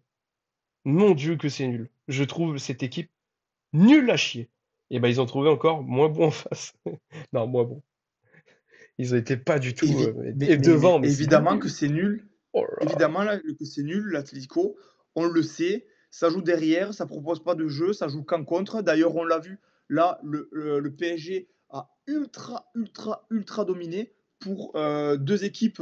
Mon Dieu, que c'est nul. Je trouve cette équipe nulle à chier. Et ben, ils ont trouvé encore moins bon en face. Non, moins bon. Ils ont été pas du tout. Et Mais devant, mais c'est évidemment que nul. c'est nul. Oh là là. Évidemment là, que c'est nul, l'Atlético. On le sait. Ça joue derrière, ça propose pas de jeu, ça joue qu'en contre. D'ailleurs, on l'a vu. Là, le PSG a ultra dominé pour deux équipes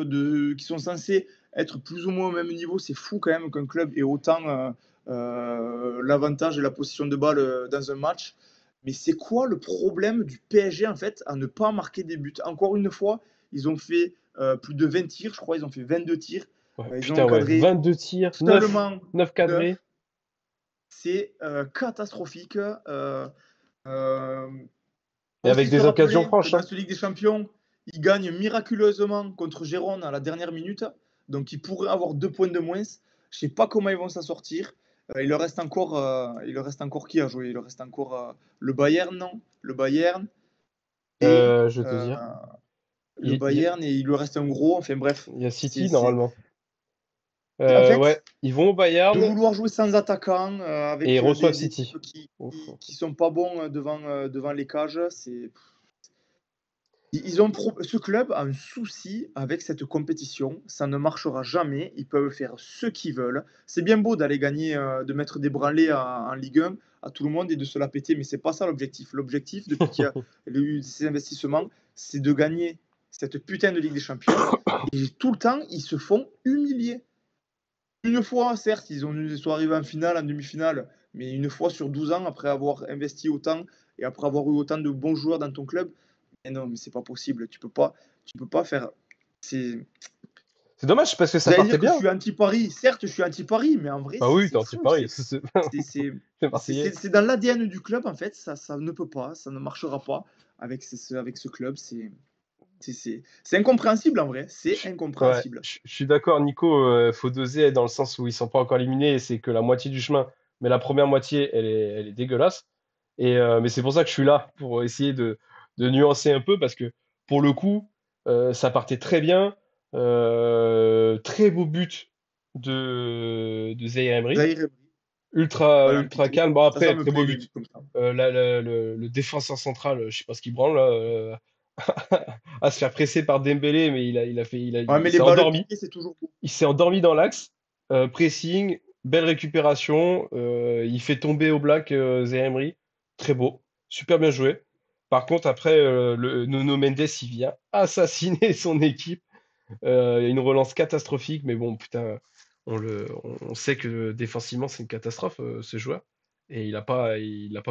qui sont censées être plus ou moins au même niveau. C'est fou quand même qu'un club ait autant l'avantage et la possession de balle dans un match. Mais c'est quoi le problème du PSG en fait à ne pas marquer des buts? Encore une fois, ils ont fait plus de 20 tirs, je crois, ils ont fait 22 tirs. Ouais, Ils ont putain, ouais. encadré 22 tirs, seulement 9 9. cadrés. C'est catastrophique. Euh, Et avec Aussi se des occasions rappeler que franches, dans hein. ce Ligue des Champions, ils gagnent miraculeusement contre Gérone à la dernière minute. Donc ils pourraient avoir 2 points de moins. Je sais pas comment ils vont s'en sortir. Il leur reste encore qui à jouer? Il leur reste encore le Bayern, non? Le Bayern et Je vais te euh, dire. le Bayern et il lui reste un gros. Enfin bref, Il y a c'est City, normalement. en Ouais, fait ils vont au de Bayern vouloir jouer sans attaquant et ils avec reçoivent des City. types qui, Ouf. qui qui sont pas bons devant les cages. Ce club a un souci avec cette compétition. Ça ne marchera jamais. Ils peuvent faire ce qu'ils veulent. C'est bien beau d'aller gagner, de mettre des branlées en Ligue 1 à tout le monde et de se la péter, mais c'est pas ça l'objectif. L'objectif, depuis qu'il y a eu ces investissements, c'est de gagner cette putain de Ligue des Champions. Et tout le temps, ils se font humilier. Une fois, certes, ils sont arrivés en finale, en demi-finale, mais une fois sur 12 ans, après avoir investi autant et après avoir eu autant de bons joueurs dans ton club, mais non, mais c'est pas possible. Tu peux pas faire. C'est. C'est dommage parce que ça J'allais partait dire que je bien. suis anti-Paris. Certes, je suis anti-Paris, mais en vrai, Ah c'est oui, t'es c'est fou. anti-Paris. C'est c'est- C'est c'est Marseillais. c'est dans l'ADN du club, en fait. Ça ne peut pas, ça ne marchera pas avec ce club. C'est incompréhensible, en vrai. C'est Ouais, incompréhensible. je suis d'accord, Nico. Faut doser dans le sens où ils sont pas encore éliminés et c'est que la moitié du chemin. Mais la première moitié, elle est dégueulasse. Mais c'est pour ça que je suis là, pour essayer de nuancer un peu, parce que pour le coup, ça partait très bien. Très beau but de Zaïre Emery. Zahir Emery, Ultra, voilà, un ultra piqué. calme. Bon, Ça après, me très beau plaît, les buts but. comme ça. Le défenseur central, je sais pas ce qu'il branle, là, à se faire presser par Dembélé, mais Ouais, mais il les s'est balles endormi. piquées, c'est toujours beau. Il s'est endormi dans l'axe. Pressing, belle récupération. Il fait tomber au black Zaïre Emery. Très beau. Super bien joué. Par contre, après, Nuno Mendes, il vient assassiner son équipe. Il y a une relance catastrophique, mais bon, putain, on sait que défensivement, c'est une catastrophe, ce joueur. Et il a pas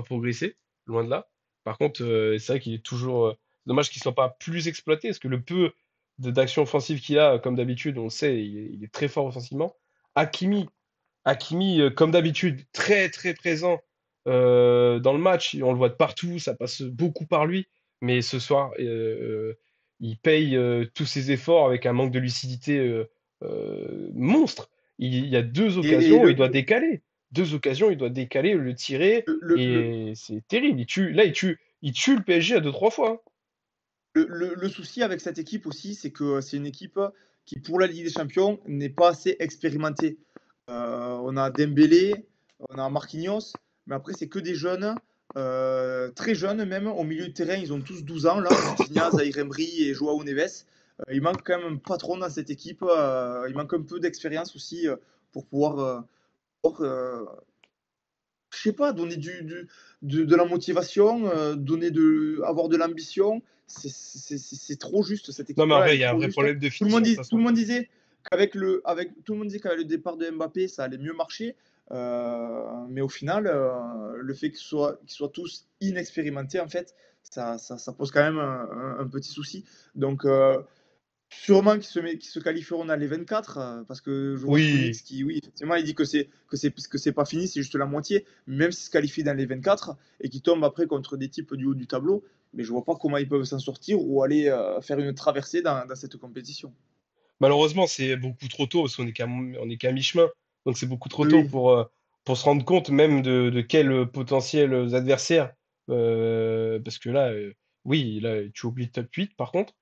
progressé, loin de là. Par contre, c'est vrai qu'il est toujours. Dommage qu'il ne soit pas plus exploité, parce que le peu d'action offensive qu'il a, comme d'habitude, on le sait, il est très fort offensivement. Hakimi, Hakimi, comme d'habitude, très très présent dans le match. On le voit de partout, ça passe beaucoup par lui. Mais ce soir, il paye tous ses efforts avec un manque de lucidité monstre. Il y a deux Et occasions, il doit décaler. Deux occasions, il doit décaler, le tirer, le, et c'est terrible. Il tue le PSG à deux, trois fois, hein. le souci avec cette équipe aussi, c'est que c'est une équipe qui, pour la Ligue des Champions, n'est pas assez expérimentée. On a Dembélé, on a Marquinhos, mais après, c'est que des jeunes, très jeunes même. Au milieu de terrain, ils ont tous 12 ans, là. Vitinha, Zaïre Emery et Joao Neves. Il manque quand même un patron dans cette équipe. Il manque un peu d'expérience aussi pour pouvoir, je sais pas, donner de la motivation, avoir de l'ambition. C'est trop juste, cette Non, mais en équipe-là, elle vrai, est il y a un trop vrai juste. problème de finition, de toute Tout le façon. monde disait tout le monde disait qu'avec le départ de Mbappé, ça allait mieux marcher. Mais au final, le fait qu'ils soient tous inexpérimentés, en fait, ça pose quand même un petit souci. Donc, sûrement qu'ils se qualifieront dans les 24, parce que je vois Skrillex Oui. qui, oui, effectivement, il dit que c'est pas fini, c'est juste la moitié. Même s'ils se qualifient dans les 24 et qu'ils tombent après contre des types du haut du tableau, mais je vois pas comment ils peuvent s'en sortir ou aller faire une traversée dans cette compétition. Malheureusement, c'est beaucoup trop tôt, parce qu'on est qu'à mi-chemin. Donc c'est beaucoup trop tôt Oui, pour se rendre compte même de quels potentiels adversaires Parce que là, oui, là, tu oublies le top 8 par contre.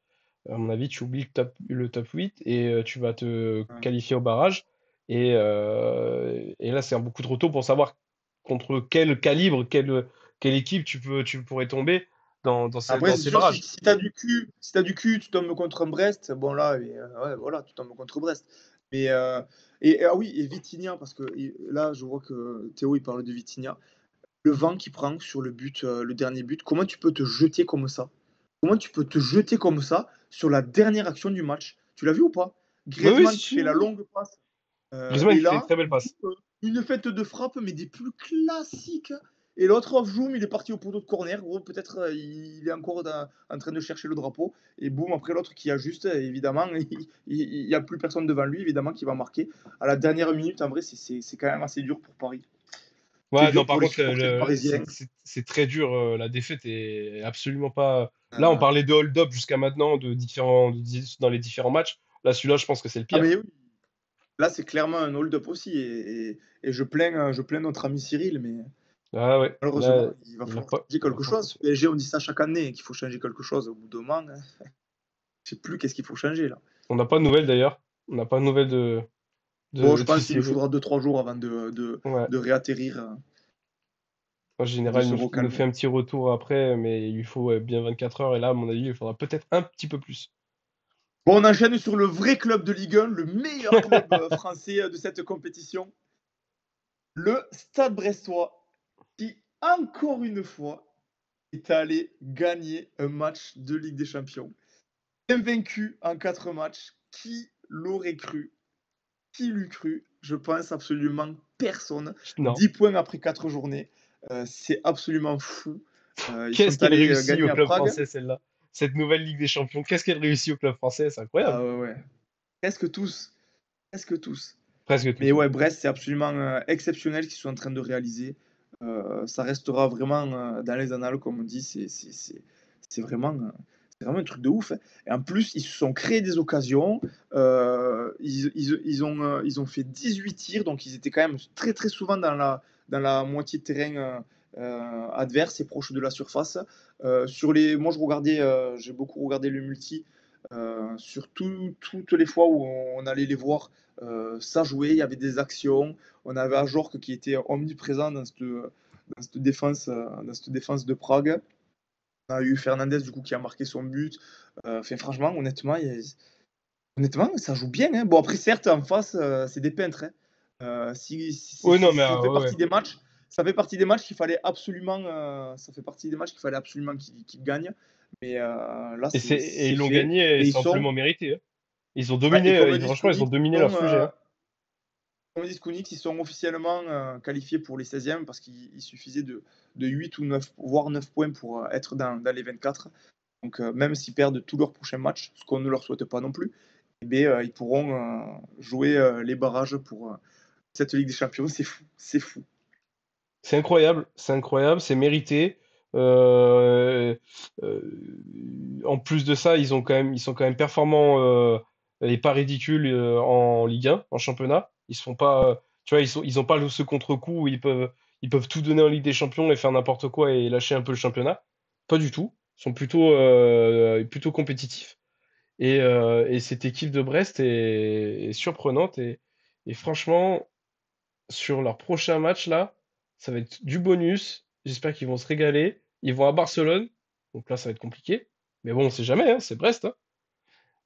À mon avis, tu oublies le top 8 et tu vas te Ouais. qualifier au barrage. Et là, c'est un beaucoup trop tôt pour savoir contre quel calibre, quelle équipe tu pourrais tomber Après, dans c'est ces sûr, barrages. si t'as du cul, si t'as du cul, tu tombes contre un Brest. Bon, là, ouais, voilà, tu tombes contre Brest. Mais, ah oui, et Vitinha, parce que là, je vois que Théo, il parle de Vitinha. Le vent qui prend sur le but, le dernier but, comment tu peux te jeter comme ça? Comment tu peux te jeter comme ça sur la dernière action du match? Tu l'as vu ou pas? Oui, oui, Griezmann si, qui si, fait la oui. longue passe. Griezmann Et qui fait une là, très belle passe. une fête de frappe, mais des plus classiques. Et l'autre, off-zoom, il est parti au poteau de corner. Gros, peut-être il est encore en train de chercher le drapeau. Et boum, après l'autre qui ajuste, évidemment, il n'y a plus personne devant lui, évidemment, qui va marquer. À la dernière minute, en vrai, c'est quand même assez dur pour Paris. C'est Ouais, non, dur par pour les contre, supporters parisiens. c'est très dur. La défaite est absolument pas. Là, on Euh, parlait de hold-up jusqu'à maintenant, dans les différents matchs. Là, celui-là, je pense que c'est le ah, pire. mais oui, là, c'est clairement un hold-up aussi. Et je plains notre ami Cyril, mais Ah ouais, malheureusement, là, il va il a falloir pas, changer il a quelque pas chose. compris. PSG, on dit ça chaque année, qu'il faut changer quelque chose. Au bout d'un moment, hein, je sais plus qu'est-ce qu'il faut changer là. On n'a pas de nouvelles d'ailleurs. On n'a pas de nouvelles Bon, je de pense qu'il lui Cyril. faudra 2-3 jours avant de, de, Ouais. de réatterrir En et de général, se il nous fait recalmer. un petit retour après, mais il lui faut bien 24 heures. Et là, à mon avis, il faudra peut-être un petit peu plus. Bon, on enchaîne sur le vrai club de Ligue 1, le meilleur club français de cette compétition, le Stade Brestois, qui, encore une fois, est allé gagner un match de Ligue des Champions. Invaincu en 4 matchs, qui l'aurait cru? Qui l'eût cru? Je pense absolument personne. Non. 10 points après 4 journées, c'est absolument fou. Ils Qu'est-ce sont qu'elle allés réussit gagner au à club Prague. français, celle-là? Cette nouvelle Ligue des Champions, qu'est-ce qu'elle réussit au club français? C'est incroyable. Ah ouais, ouais. Presque tous, presque tous. Presque Mais tous, ouais. ouais, Brest, c'est absolument exceptionnel ce qu'ils sont en train de réaliser. Ça restera vraiment dans les annales, comme on dit. C'est vraiment, c'est vraiment un truc de ouf, hein. Et en plus, ils se sont créés des occasions. Ils ont fait 18 tirs, donc ils étaient quand même très très souvent dans la moitié de terrain adverse et proche de la surface. Moi, j'ai beaucoup regardé le multi. Sur toutes les fois où on allait les voir, ça jouait, il y avait des actions. On avait Ajorc qui était omniprésent dans cette défense de Prague. On a eu Fernandez du coup qui a marqué son but. Enfin, franchement, honnêtement, ça joue bien, hein. Bon, après, certes, en face, c'est des peintres, hein. Oui, non, mais Ça fait ouais, ouais. partie des matchs. Ça fait partie des matchs qu'il fallait absolument. Ça fait partie des matchs qu'il fallait absolument qu'ils gagnent. Mais là, Et c'est ils l'ont fait. gagné et Et ils c'est sont. amplement mérité, hein. Ils ont Ouais, et dominé, comme le dit franchement, ils ont Skounix, dominé leur sujet, hein. ils sont officiellement qualifiés pour les 16e parce qu'il suffisait de 8 ou 9, voire 9 points pour être dans les 24. Donc, même s'ils perdent tous leurs prochains matchs, ce qu'on ne leur souhaite pas non plus, eh bien, ils pourront jouer les barrages pour cette Ligue des Champions. C'est fou, c'est fou. C'est incroyable, c'est mérité. Euh, En plus de ça, ils sont quand même performants et pas ridicules en Ligue 1, en championnat. Ils se font pas, tu vois, ils ont pas ce contre-coup où ils peuvent tout donner en Ligue des Champions et faire n'importe quoi et lâcher un peu le championnat. Pas du tout. Ils sont plutôt compétitifs. Et cette équipe de Brest est surprenante et franchement, sur leur prochain match là, ça va être du bonus. J'espère qu'ils vont se régaler. Ils vont à Barcelone, donc là ça va être compliqué. Mais bon, on sait jamais, hein, c'est Brest, hein.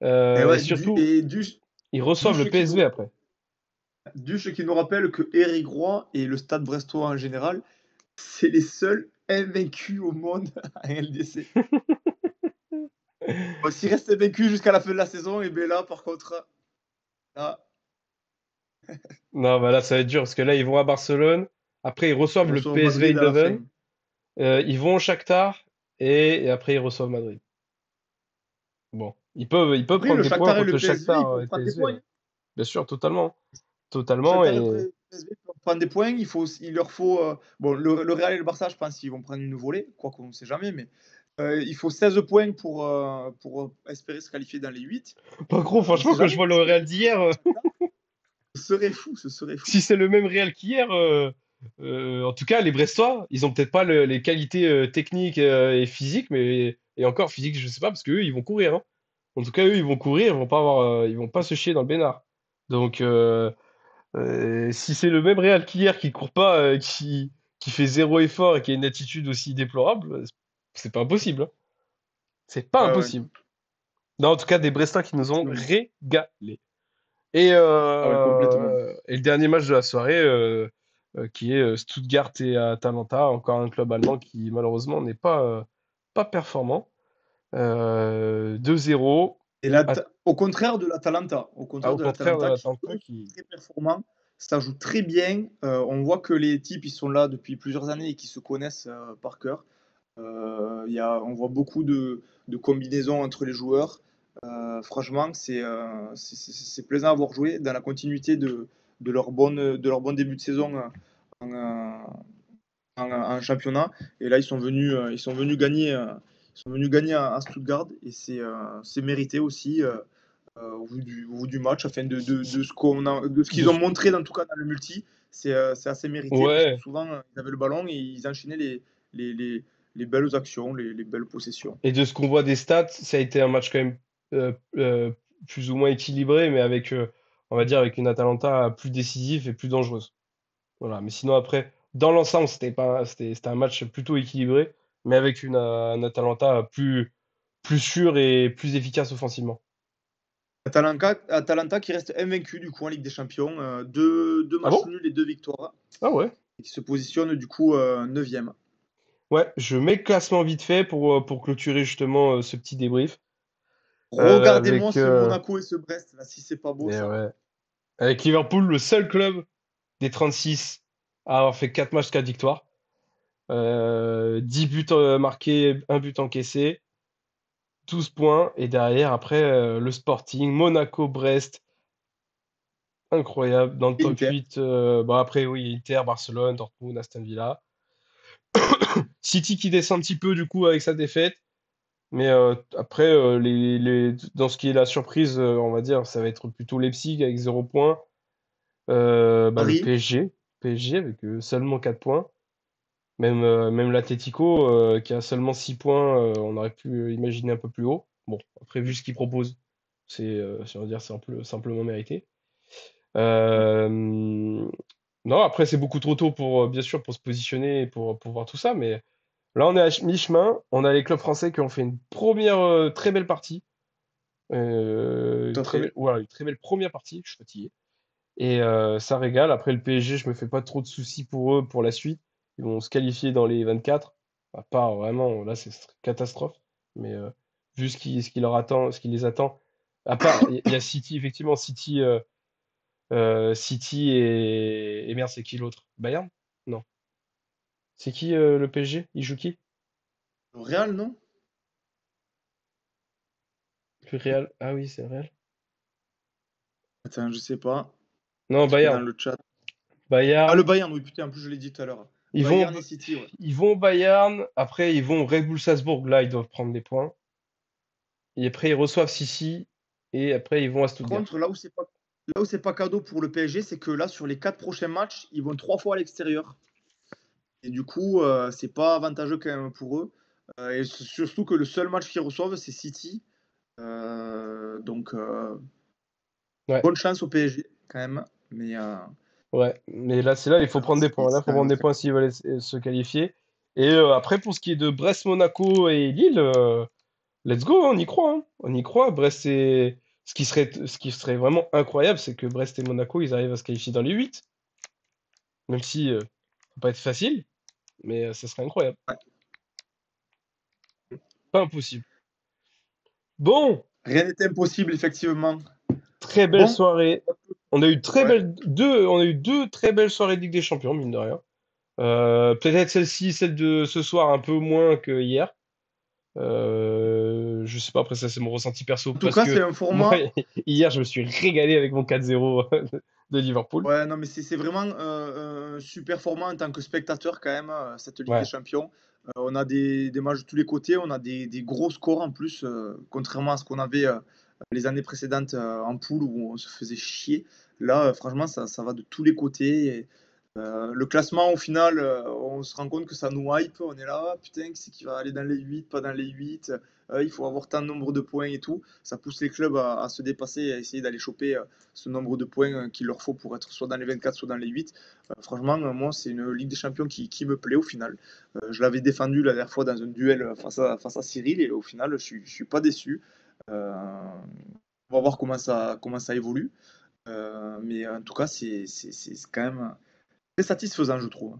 Et Et ouais, surtout, ils reçoivent le Duche qui nous, PSV après. Duche qui nous rappelle que Eric Roy et le Stade Brestois en général, c'est les seuls invaincus au monde en LDC. Bon, s'ils restent invaincus jusqu'à la fin de la saison, et bien là, par contre, là, Non, bah là ça va être dur parce que là ils vont à Barcelone. Après ils ils reçoivent le reçoivent PSV Madrid à la Eindhoven. fin. Ils vont au Shakhtar et après ils reçoivent Madrid. Bon, ils peuvent Après, prendre le des points Shakhtar et contre le le PSV, ils Shakhtar peuvent et le prendre des PSV, points, ouais. hein. Bien sûr, totalement, Le totalement. Shakhtar et le Et PSV peuvent prendre des points. Il leur faut. Bon, le Real et le Barça, je pense qu'ils vont prendre une volée, quoi qu'on ne sait jamais, mais il faut 16 points pour espérer se qualifier dans les 8. pas gros, On ne franchement, sait quand je jamais, vois le parce que Real d'hier, Shakhtar, ce serait fou, ce serait fou. si c'est le même Real qu'hier. En tout cas, les Brestois, ils ont peut-être pas les qualités techniques et physiques, mais et encore physique, je sais pas, parce qu'eux, ils vont courir, hein. En tout cas, eux, ils vont courir, ils vont pas se chier dans le bénard. Donc, si c'est le même Real qu'hier qui court pas, qui fait zéro effort et qui a une attitude aussi déplorable, c'est pas impossible, hein. C'est pas Ouais, ouais, impossible. Non, en tout cas, des Brestins qui nous ont effectivement. régalé. Et, Ah ouais, complètement. et le dernier match de la soirée, qui est Stuttgart et Atalanta, encore un club allemand qui malheureusement n'est pas performant. 2-0, Et au contraire de l'Atalanta, au contraire de qui eux l'Atalanta sont qui... très performants, ça joue très bien. On voit que les types ils sont là depuis plusieurs années et qui se connaissent par cœur. On voit beaucoup de combinaisons entre les joueurs. Franchement, c'est plaisant à voir jouer dans la continuité de leur bon début de saison en, euh, en championnat. Et là, ils sont venus gagner à Stuttgart et c'est mérité aussi au vu du match, enfin de ce qu'ils de- ont montré en tout cas dans le multi, c'est assez mérité parce que Ouais, souvent ils avaient le ballon et ils enchaînaient les, les, les belles actions, les belles possessions. et de ce qu'on voit des stats, ça a été un match quand même euh, euh, plus ou moins équilibré, mais avec, on va dire, avec une Atalanta plus décisive et plus dangereuse. Voilà. Mais sinon, après, dans l'ensemble, c'était un match plutôt équilibré, mais avec une Atalanta plus sûre et plus efficace offensivement. Atalanta qui reste invaincu du coup en Ligue des Champions, deux Ah matchs bon? nuls et deux victoires, Ah ouais. et qui se positionne du coup 9e. Ouais, je mets le classement vite fait pour clôturer justement ce petit débrief. Regardez-moi Avec, ce Monaco et ce Brest, là, si c'est pas beau et ça. ouais, avec Liverpool, le seul club des 36 à avoir fait 4 matchs, 4 victoires. 10 buts marqués, un but encaissé, 12 points. Et derrière, après, le Sporting, Monaco, Brest, incroyable. Dans le top Inter. 8, bon après, oui, Inter, Barcelone, Dortmund, Aston Villa. City qui descend un petit peu du coup avec sa défaite. Mais après, dans ce qui est la surprise, on va dire, ça va être plutôt Leipzig avec 0 points. Le Paris, PSG avec seulement 4 points. Même l'Atlético qui a seulement 6 points, on aurait pu imaginer un peu plus haut. Bon, après, vu ce qu'il propose, on va dire, c'est simplement mérité. Euh, non, après, c'est beaucoup trop tôt pour, bien sûr, pour se positionner et pour voir tout ça, mais là, on est à mi-chemin. On a les clubs français qui ont fait une première très belle partie. tout à fait. Voilà, une très belle première partie. Je suis fatigué. Et ça régale. Après, le PSG, je me fais pas trop de soucis pour eux pour la suite. Ils vont se qualifier dans les 24. À part vraiment, là, c'est catastrophe. Mais vu ce qui leur attend, ce qui les attend. À part, il y a City, effectivement, City et merde, c'est qui l'autre? Bayern? Non. C'est qui le PSG? Il joue qui? Le Real, non? Le Real. Ah oui, c'est le Real. Attends, je sais pas. Non, Parce que dans Bayern. le chat. Ah, le Bayern. Bayern, oui, putain, en plus je l'ai dit tout à l'heure. Ils vont, Bayern et City, ouais. ils vont au Bayern. Après, ils vont au Red Bull Salzbourg. Là, ils doivent prendre des points. Et après, ils reçoivent Sissi. Et après, ils vont à Par Stuttgart. contre, là où c'est pas cadeau pour le PSG, c'est que là, sur les 4 prochains matchs, ils vont 3 fois à l'extérieur. Et du coup, c'est pas avantageux quand même pour eux. Et surtout que le seul match qu'ils reçoivent, c'est City. Donc, Ouais, bonne chance au PSG quand même. Mais ouais. Mais là, c'est là, il faut prendre des points. Là, il faut prendre des points s'ils veulent se qualifier. Et après, pour ce qui est de Brest, Monaco et Lille, let's go, hein, on y croit, hein. On y croit. Brest, c'est... Ce qui serait vraiment incroyable, c'est que Brest et Monaco, ils arrivent à se qualifier dans les 8. Même si, ça va pas être facile, mais ça serait incroyable. Pas impossible. Bon, rien n'est impossible, effectivement. très belle Bon, soirée. ouais. On a eu deux très belles soirées de Ligue des Champions, mine de rien. Peut-être celle-ci, celle de ce soir, un peu moins que hier. Je sais pas, après ça c'est mon ressenti perso En tout parce cas, que c'est un moi format. hier je me suis régalé avec mon 4-0 de Liverpool. Ouais, non, mais c'est vraiment un super format en tant que spectateur, quand même, cette Ligue des Ouais, Champions. On a des matchs de tous les côtés, on a des gros scores en plus, contrairement à ce qu'on avait les années précédentes en poule où on se faisait chier. Là, franchement, ça va de tous les côtés. Le classement, au final, on se rend compte que ça nous hype. On est là, ah, putain, c'est qui va aller dans les 8, pas dans les 8. Il faut avoir tant de nombre de points et tout. Ça pousse les clubs à se dépasser et à essayer d'aller choper ce nombre de points qu'il leur faut pour être soit dans les 24, soit dans les 8. Franchement, moi, c'est une Ligue des Champions qui me plaît au final. Je l'avais défendu la dernière fois dans un duel face à Cyril et au final, je suis pas déçu. On va voir comment ça évolue. Mais en tout cas, c'est quand même très satisfaisant, je trouve.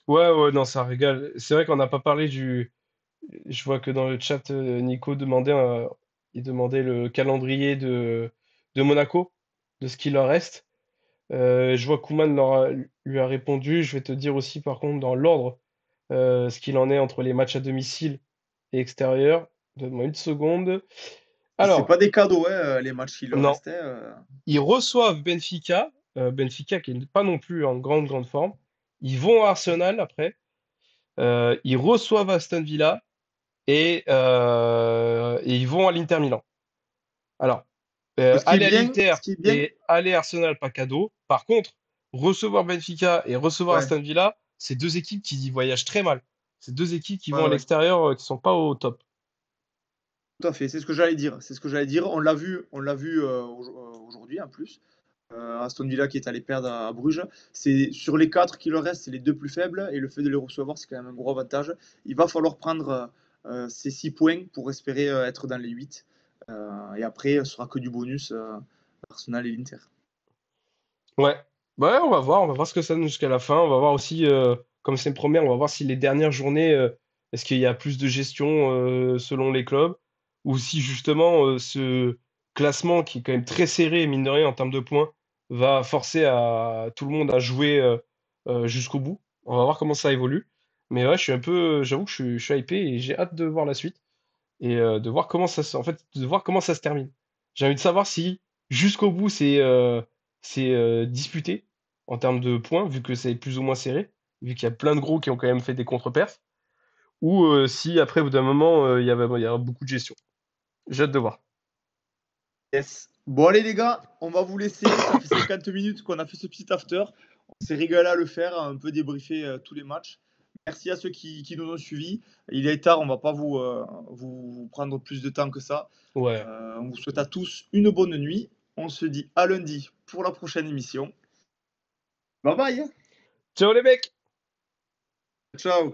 Ouais, ouais, non, ça régale. C'est vrai qu'on n'a pas parlé du. Je vois que dans le chat, Nico demandait, il demandait le calendrier de Monaco, de ce qu'il leur reste. Je vois Koeman lui a répondu. Je vais te dire aussi, par contre, dans l'ordre, ce qu'il en est entre les matchs à domicile et extérieur. Donne-moi une seconde. Et c'est Alors, pas des cadeaux, hein, les matchs qui leur non, restaient. ils reçoivent Benfica, Benfica qui n'est pas non plus en grande, grande forme. Ils vont à Arsenal après. Ils reçoivent Aston Villa et ils vont à l'Inter Milan. Alors, Ce qui est aller à bien, l'Inter ce qui est bien, et aller à Arsenal, pas cadeau. Par contre, recevoir Benfica et recevoir ouais, Aston Villa, c'est deux équipes qui y voyagent très mal. C'est deux équipes qui vont ouais, à ouais, l'extérieur, qui sont pas au top. tout à fait. C'est ce que j'allais dire. C'est ce que j'allais dire. On l'a vu aujourd'hui en plus. Aston Villa qui est allé perdre à Bruges. C'est sur les quatre qui leur restent, c'est les deux plus faibles et le fait de les recevoir, c'est quand même un gros avantage. Il va falloir prendre ces 6 points pour espérer être dans les 8. Et après, ce sera que du bonus Arsenal et l'Inter. Ouais. Ouais, on va voir ce que ça donne jusqu'à la fin. On va voir aussi, comme c'est une première, on va voir si les dernières journées, est-ce qu'il y a plus de gestion selon les clubs, ou si justement ce classement qui est quand même très serré, mine de rien, en termes de points, va forcer à tout le monde à jouer jusqu'au bout. On va voir comment ça évolue. Mais ouais, je suis un peu, j'avoue que je suis hypé et j'ai hâte de voir la suite et de voir comment en fait, de voir comment ça se termine. J'ai envie de savoir si jusqu'au bout c'est disputé en termes de points, vu que c'est plus ou moins serré, vu qu'il y a plein de gros qui ont quand même fait des contre-perfs, ou si après, au bout d'un moment, il y a beaucoup de gestion. J'ai hâte de voir. Yes. Bon, allez, les gars, on va vous laisser. Ça fait 50 minutes qu'on a fait ce petit after. On s'est régalé à le faire, à un peu débriefer tous les matchs. Merci à ceux qui nous ont suivis. Il est tard, on va pas vous prendre plus de temps que ça. Ouais. On vous souhaite à tous une bonne nuit. On se dit à lundi pour la prochaine émission. Bye bye. Ciao les mecs! Ciao.